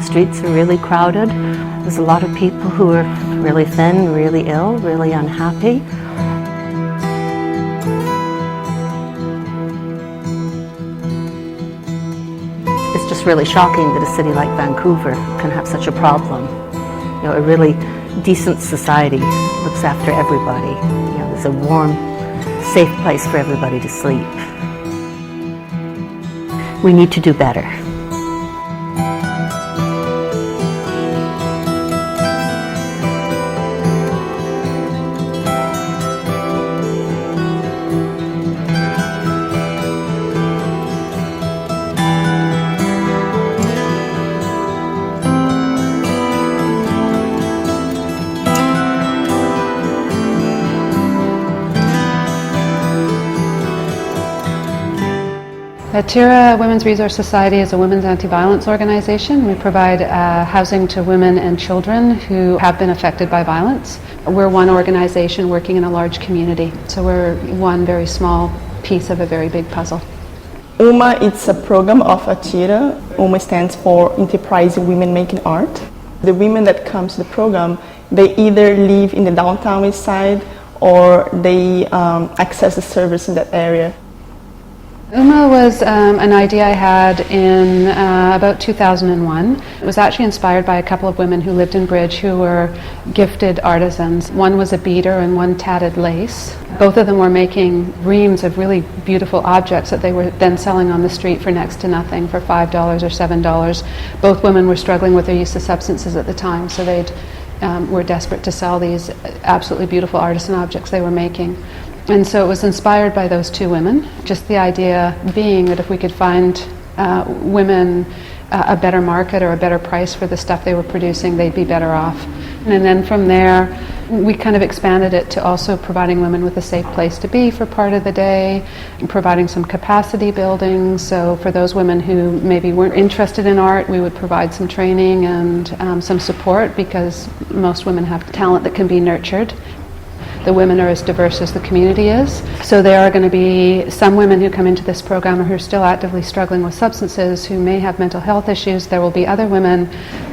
streets are really crowded. There's a lot of people who are really thin, really ill, really unhappy. It's just really shocking that a city like Vancouver can have such a problem. You know, a really decent society looks after everybody. You know, there's a warm, safe place for everybody to sleep. We need to do better. Atira Women's Resource Society is a women's anti-violence organization. We provide housing to women and children who have been affected by violence. We're one organization working in a large community, so we're one very small piece of a very big puzzle. EWMA, it's a program of Atira. EWMA stands for Enterprising Women Making Art. The women that come to the program, they either live in the downtown Eastside or they access the service in that area. EWMA was an idea I had in about 2001. It was actually inspired by a couple of women who lived in Bridge who were gifted artisans. One was a beater and one tatted lace. Both of them were making reams of really beautiful objects that they were then selling on the street for next to nothing, for $5 or $7. Both women were struggling with their use of substances at the time, so they were desperate to sell these absolutely beautiful artisan objects they were making. And so it was inspired by those two women, just the idea being that if we could find women a better market or a better price for the stuff they were producing, they'd be better off. And then from there, we kind of expanded it to also providing women with a safe place to be for part of the day, and providing some capacity building. So for those women who maybe weren't interested in art, we would provide some training and some support, because most women have talent that can be nurtured. The women are as diverse as the community is. So there are going to be some women who come into this program who are still actively struggling with substances, who may have mental health issues. There will be other women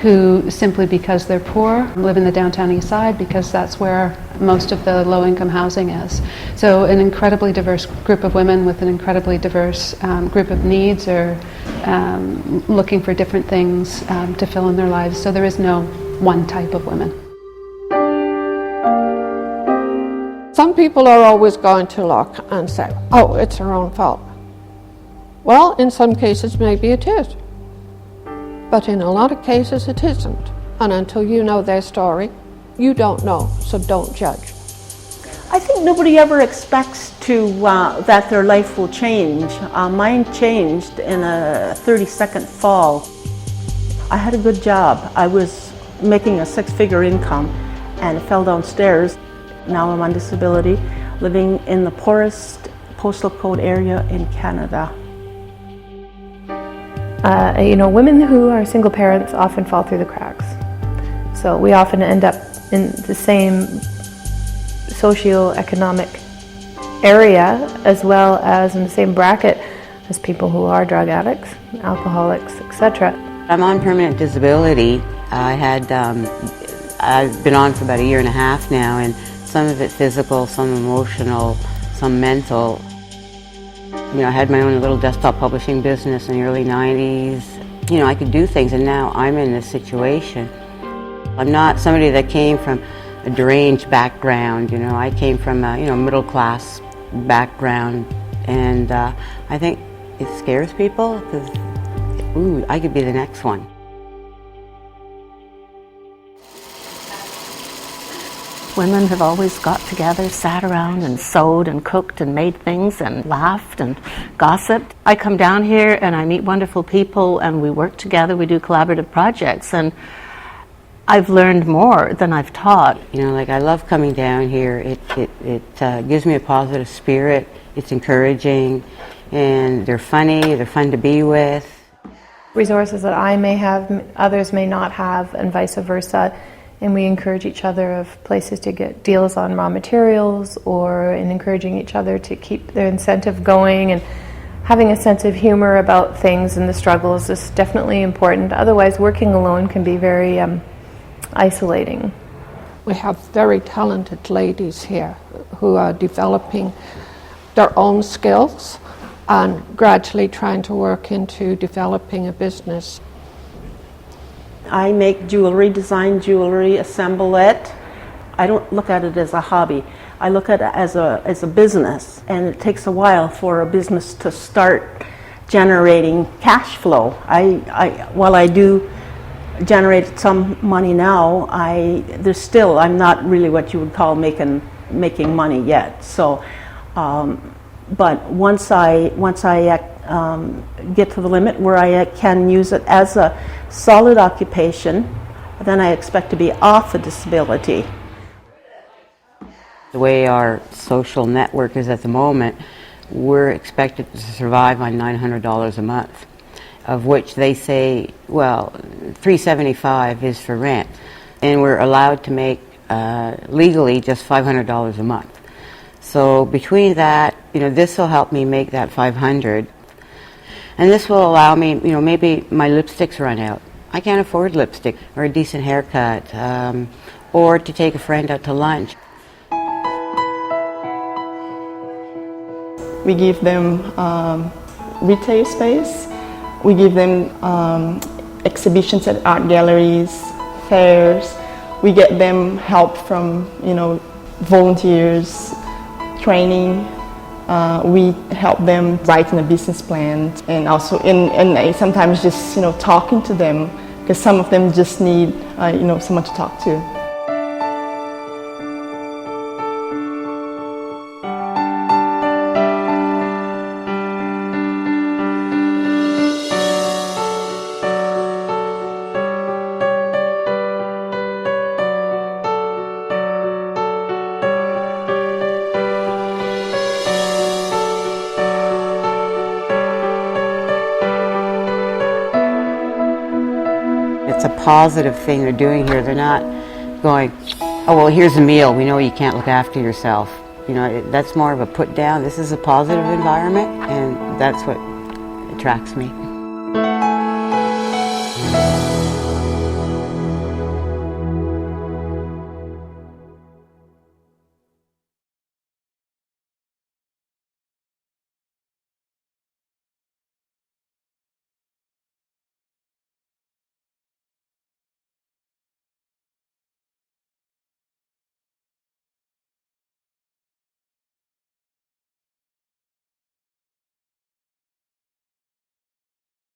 who, simply because they're poor, live in the downtown Eastside, because that's where most of the low-income housing is. So an incredibly diverse group of women with an incredibly diverse group of needs, are looking for different things to fill in their lives. So there is no one type of women. Some people are always going to look and say, oh, it's their own fault. Well, in some cases maybe it is, but in a lot of cases it isn't. And until you know their story, you don't know, so don't judge. I think nobody ever expects that their life will change. Mine changed in a 30-second fall. I had a good job. I was making a 6-figure income and fell downstairs. Now I'm on disability, living in the poorest postal code area in Canada. Women who are single parents often fall through the cracks. So we often end up in the same socioeconomic area, as well as in the same bracket as people who are drug addicts, alcoholics, etc. I'm on permanent disability. I've been on for about 1.5 years now, and some of it physical, some emotional, some mental. I had my own little desktop publishing business in the early 90s. I could do things, and now I'm in this situation. I'm not somebody that came from a deranged background. I came from a middle class background, and I think it scares people because, ooh, I could be the next one. Women have always got together, sat around and sewed and cooked and made things and laughed and gossiped. I come down here and I meet wonderful people and we work together, we do collaborative projects, and I've learned more than I've taught. I love coming down here. It gives me a positive spirit, it's encouraging, and they're funny, they're fun to be with. Resources that I may have, others may not have, and vice versa. And we encourage each other of places to get deals on raw materials, or in encouraging each other to keep their incentive going. And having a sense of humor about things and the struggles is definitely important. Otherwise, working alone can be very isolating. We have very talented ladies here who are developing their own skills and gradually trying to work into developing a business. I make jewelry, design jewelry, assemble it. I don't look at it as a hobby. I look at it as a business, and it takes a while for a business to start generating cash flow. While I do generate some money now, I'm not really what you would call making money yet. So, but once I get to the limit where I can use it as a solid occupation, then I expect to be off a disability. The way our social network is at the moment, we're expected to survive on $900 a month, of which they say, well, $375 is for rent, and we're allowed to make legally just $500 a month. So between that, this will help me make that $500, and this will allow me, maybe my lipsticks run out. I can't afford lipstick or a decent haircut, or to take a friend out to lunch. We give them retail space. We give them exhibitions at art galleries, fairs. We get them help from, volunteers, training. We help them writing a business plan, and also and sometimes just talking to them, because some of them just need someone to talk to. It's a positive thing they're doing here. They're not going, oh, well, here's a meal. We know you can't look after yourself. That's more of a put down. This is a positive environment, and that's what attracts me.